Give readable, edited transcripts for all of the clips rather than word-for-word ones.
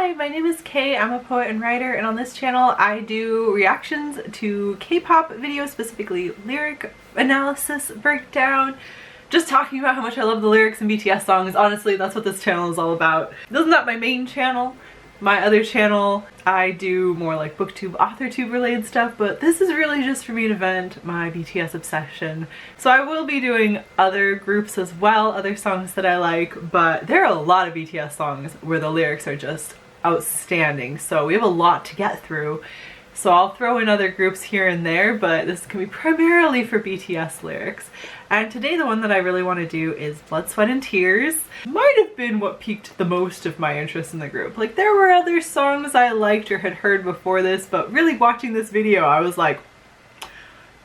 Hi, my name is Kay. I'm a poet and writer, and on this channel I do reactions to K-pop videos, specifically lyric analysis breakdown, just talking about how much I love the lyrics in BTS songs. Honestly, that's what this channel is all about. This is not my main channel. My other channel, I do more like booktube, authortube related stuff, but this is really just for me to vent my BTS obsession. So I will be doing other groups as well, other songs that I like, but there are a lot of BTS songs where the lyrics are just outstanding. So we have a lot to get through. So I'll throw in other groups here and there, but this can be primarily for BTS lyrics. And today the one that I really want to do is Blood, Sweat and Tears. Might have been what piqued the most of my interest in the group. Like, there were other songs I liked or had heard before this, but really watching this video I was like,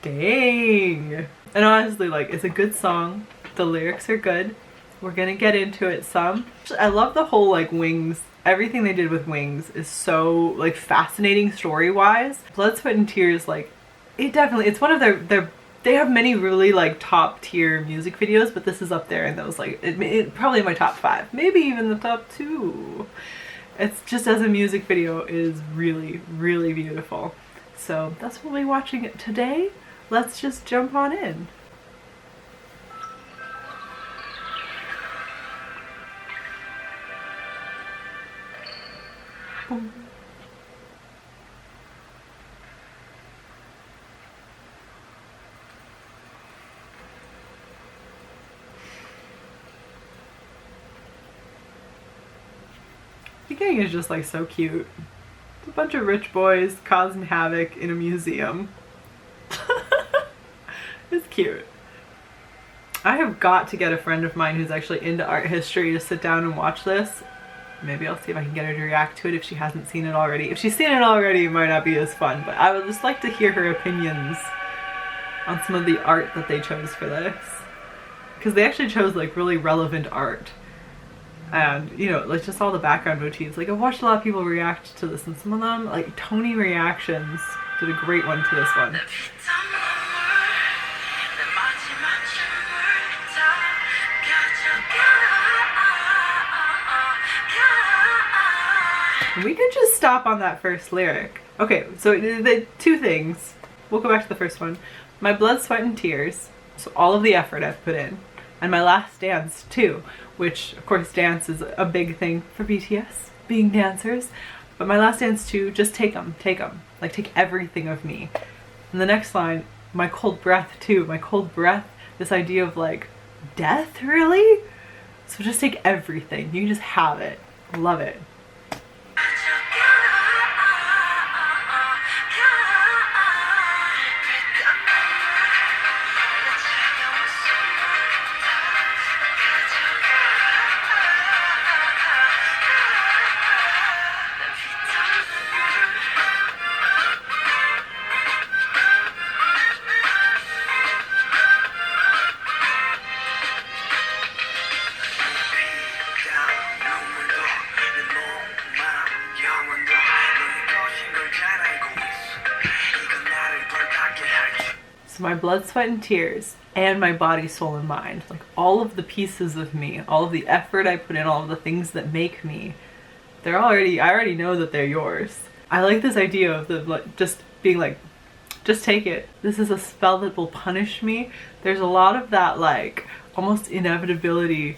dang. And honestly, like, it's a good song. The lyrics are good. We're gonna get into it some. I love the whole like Wings. Everything they did with Wings is so like fascinating story-wise. Blood, Sweat and Tears, like, it's one of their they have many really like top tier music videos, but this is up there in those, like, it probably in my top 5, maybe even the top 2. It's just, as a music video, is really, really beautiful. So that's what we'll be watching it today. Let's just jump on in. Boom. The gang is just like so cute. It's a bunch of rich boys causing havoc in a museum. It's cute. I have got to get a friend of mine who's actually into art history to sit down and watch this. Maybe I'll see if I can get her to react to it if she hasn't seen it already. If she's seen it already, it might not be as fun, but I would just like to hear her opinions on some of the art that they chose for this. Because they actually chose like really relevant art. And, you know, like just all the background motifs. Like, I've watched a lot of people react to this, and some of them, like Tony Reactions did a great one to this one. We could just stop on that first lyric. Okay, so the two things. We'll go back to the first one. My blood, sweat, and tears. So all of the effort I've put in. And my last dance too, which of course dance is a big thing for BTS, being dancers. But my last dance too, just take them. Like, take everything of me. And the next line, my cold breath too. My cold breath, this idea of like death, really? So just take everything. You can just have it. Love it. My blood, sweat, and tears, and my body, soul, and mind. Like, all of the pieces of me, all of the effort I put in, all of the things that make me, I already know that they're yours. I like this idea of the, like, just being like, just take it. This is a spell that will punish me. There's a lot of that, like, almost inevitability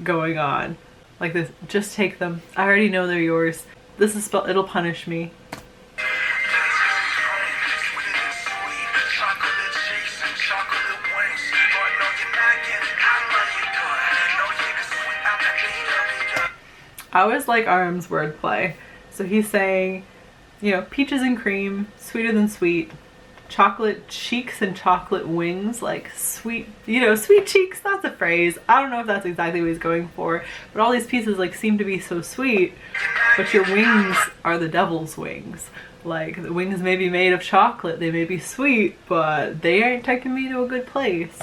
going on. Like this, just take them. I already know they're yours. This is a spell, it'll punish me. I always like RM's wordplay. So he's saying, you know, peaches and cream, sweeter than sweet, chocolate cheeks and chocolate wings, like sweet, you know, sweet cheeks, that's a phrase. I don't know if that's exactly what he's going for, but all these pieces like seem to be so sweet, but your wings are the devil's wings. Like, the wings may be made of chocolate, they may be sweet, but they aren't taking me to a good place.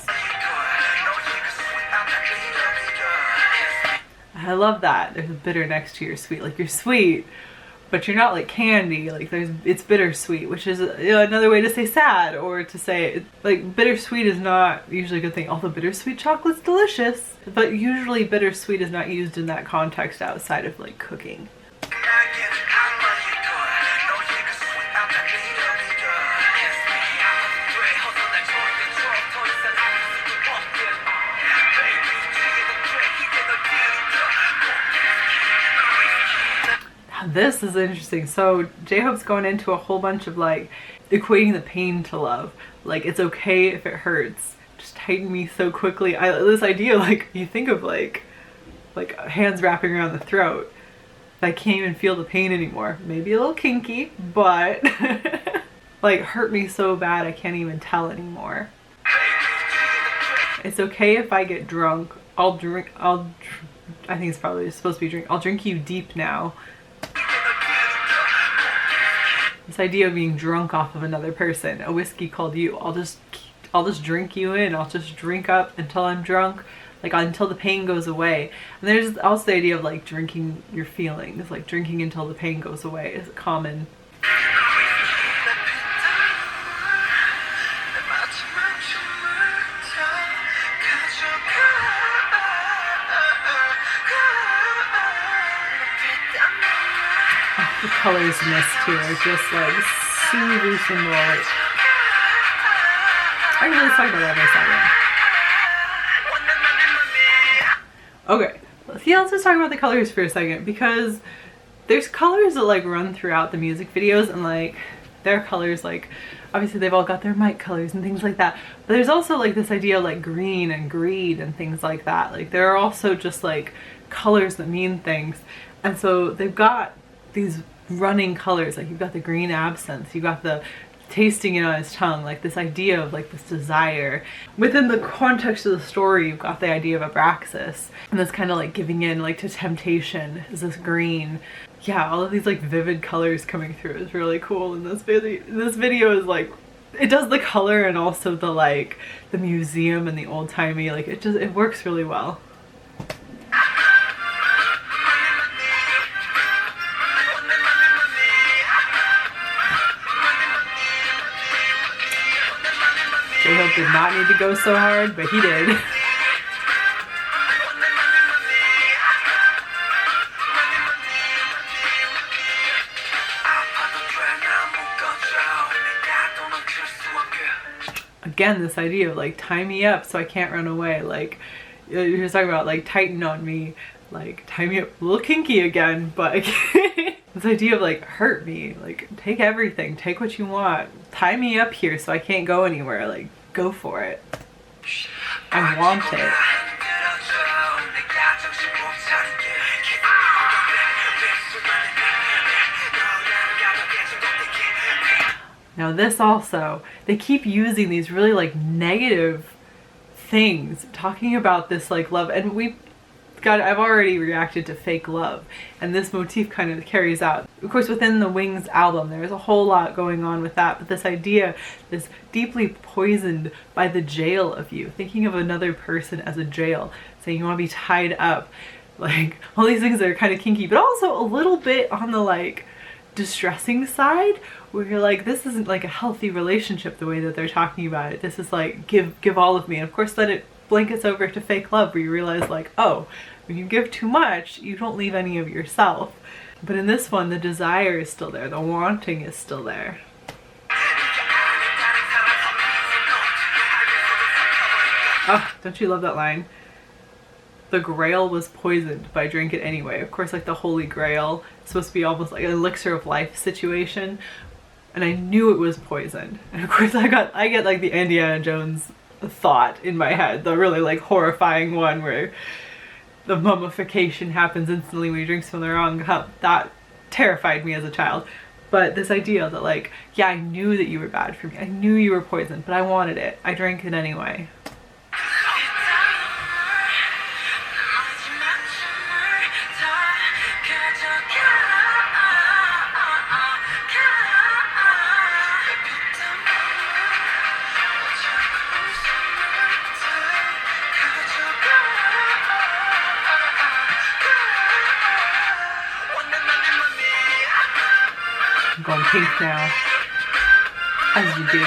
I love that. There's a bitter next to your sweet. Like, you're sweet, but you're not like candy. Like, it's bittersweet, which is, you know, another way to say sad, or to say, like, bittersweet is not usually a good thing. Although bittersweet chocolate's delicious, but usually bittersweet is not used in that context outside of like cooking. This is interesting. So J-Hope's going into a whole bunch of like equating the pain to love. Like, it's okay if it hurts. Just tighten me so quickly. This idea, like, you think of like hands wrapping around the throat. I can't even feel the pain anymore. Maybe a little kinky, but like, hurt me so bad I can't even tell anymore. It's okay if I get drunk. I think it's probably supposed to be drink. I'll drink you deep now. This idea of being drunk off of another person. A whiskey called you. I'll just drink you in. I'll just drink up until I'm drunk, like until the pain goes away. And there's also the idea of like drinking your feelings, like drinking until the pain goes away is common. The colors in this too are just like super symbolic. I can really talk about that in a second. Okay, let's just talk about the colors for a second, because there's colors that like run throughout the music videos, and like their colors, like obviously they've all got their mic colors and things like that, but there's also like this idea of like green and greed and things like that. Like there are also just like colors that mean things, and so they've got these running colors. Like you've got the green absinthe, you've got the tasting it on his tongue, like this idea of like this desire. Within the context of the story, you've got the idea of Abraxas, and this kind of like giving in like to temptation is this green. Yeah, all of these like vivid colors coming through is really cool in this video. This video is like, it does the color and also the like the museum and the old-timey, like it works really well. J-Hope did not need to go so hard, but he did. Again, this idea of like tie me up so I can't run away. Like you're just talking about like tighten on me, like tie me up, a little kinky again, but this idea of like hurt me, like take everything, take what you want, tie me up here so I can't go anywhere, like go for it. I want it. Now this also, they keep using these really like negative things, talking about this like love, and I've already reacted to fake love, and this motif kind of carries out. Of course, within the Wings album, there's a whole lot going on with that, but this idea is deeply poisoned by the jail of you, thinking of another person as a jail, saying you want to be tied up, like all these things that are kind of kinky, but also a little bit on the like distressing side, where you're like, this isn't like a healthy relationship the way that they're talking about it. This is like give all of me. And of course then it blankets over to fake love, where you realize like, oh, when you give too much, you don't leave any of yourself. But in this one, the desire is still there, the wanting is still there. Oh, don't you love that line? The grail was poisoned, but I drank it anyway. Of course, like the holy grail is supposed to be almost like an elixir of life situation, and I knew it was poisoned. And of course I get like the Indiana Jones thought in my head, the really like horrifying one where the mummification happens instantly when you drink from the wrong cup. That terrified me as a child. But this idea that like, yeah, I knew that you were bad for me, I knew you were poisoned, but I wanted it, I drank it anyway. I'm going pink now, as you do.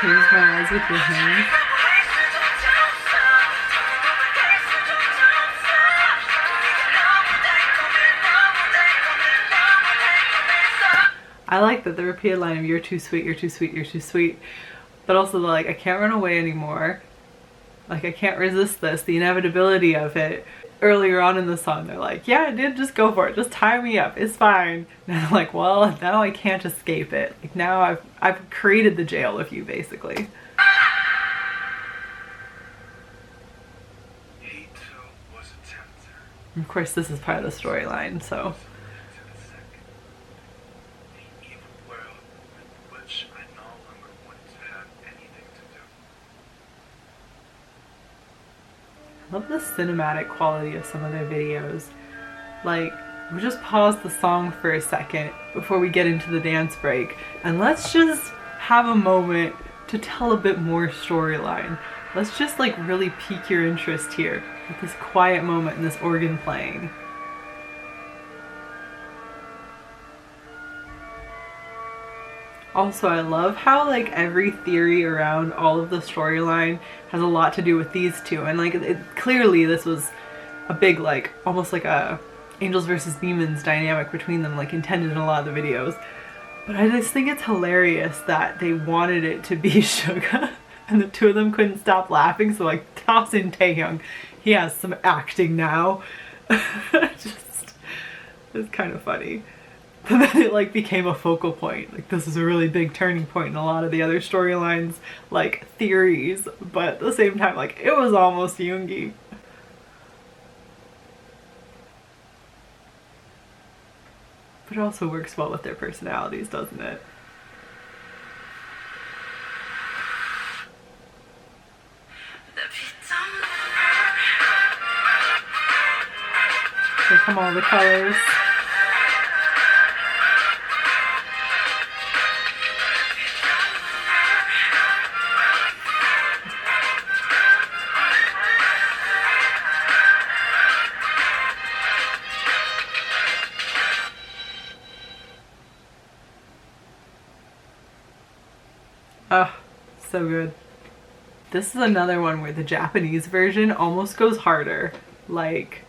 Close my eyes with your hands. I like that the repeated line of "you're too sweet, you're too sweet, you're too sweet," but also the like, "I can't run away anymore. Like, I can't resist this," the inevitability of it. Earlier on in the song, they're like, "Yeah, dude, just go for it. Just tie me up. It's fine." And I'm like, well, now I can't escape it. Like, now I've created the jail with you, basically. He too was a tempter. Of course, this is part of the storyline, so. The evil world with which I no longer wanted to have anything to do. I love the cinematic quality of some of their videos. Like, we'll just pause the song for a second before we get into the dance break, and let's just have a moment to tell a bit more storyline. Let's just like really pique your interest here with this quiet moment and this organ playing. Also, I love how like every theory around all of the storyline has a lot to do with these two, and like clearly this was a big like almost like a angels versus demons dynamic between them, like intended in a lot of the videos. But I just think it's hilarious that they wanted it to be Suga and the two of them couldn't stop laughing, so like toss in Taehyung. He has some acting now. Just, it's kind of funny. But then it like became a focal point. Like, this is a really big turning point in a lot of the other storylines, like theories, but at the same time, like, it was almost Yoongi. But it also works well with their personalities, doesn't it? Here come all the colors. Oh, so good. This is another one where the Japanese version almost goes harder. Like,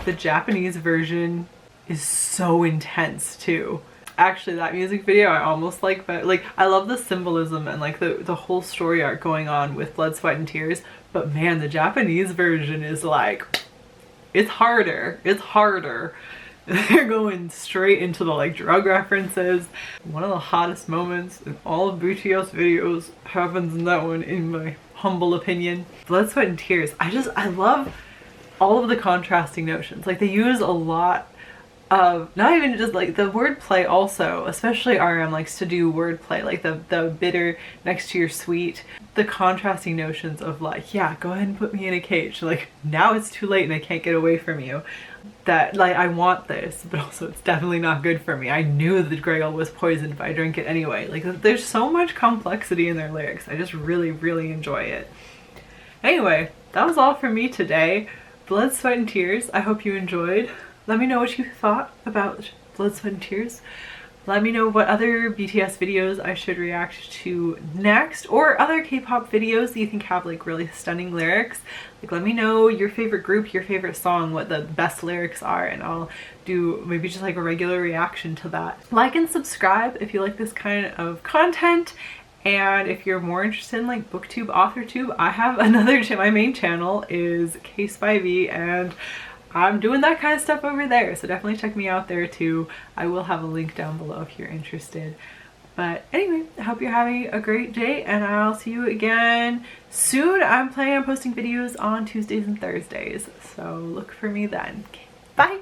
the Japanese version is so intense too. Actually, that music video I almost like, but like, I love the symbolism and like the whole story arc going on with blood, sweat, and tears. But man, the Japanese version is like, it's harder. It's harder. They're going straight into the like drug references. One of the hottest moments in all of BTS videos happens in that one, in my humble opinion. Blood, sweat, and tears. I love all of the contrasting notions. Like, they use a lot of, not even just like the wordplay also, especially RM likes to do wordplay, like the bitter next to your sweet. The contrasting notions of like, yeah, go ahead and put me in a cage. Like, now it's too late and I can't get away from you. That like, I want this, but also it's definitely not good for me. I knew the Grail was poisoned if I drink it anyway. Like, there's so much complexity in their lyrics. I just really, really enjoy it. Anyway, that was all for me today. Blood, Sweat, and Tears. I hope you enjoyed. Let me know what you thought about Blood, Sweat, and Tears. Let me know what other BTS videos I should react to next, or other K-pop videos that you think have like really stunning lyrics. Like, let me know your favorite group, your favorite song, what the best lyrics are, and I'll do maybe just like a regular reaction to that. Like and subscribe if you like this kind of content. And if you're more interested in like booktube, authortube, I have another my main channel is KayePopReactions, and I'm doing that kind of stuff over there, so definitely check me out there too. I will have a link down below if you're interested. But anyway, I hope you're having a great day, and I'll see you again soon. I'm planning on posting videos on Tuesdays and Thursdays, so look for me then. Okay, bye!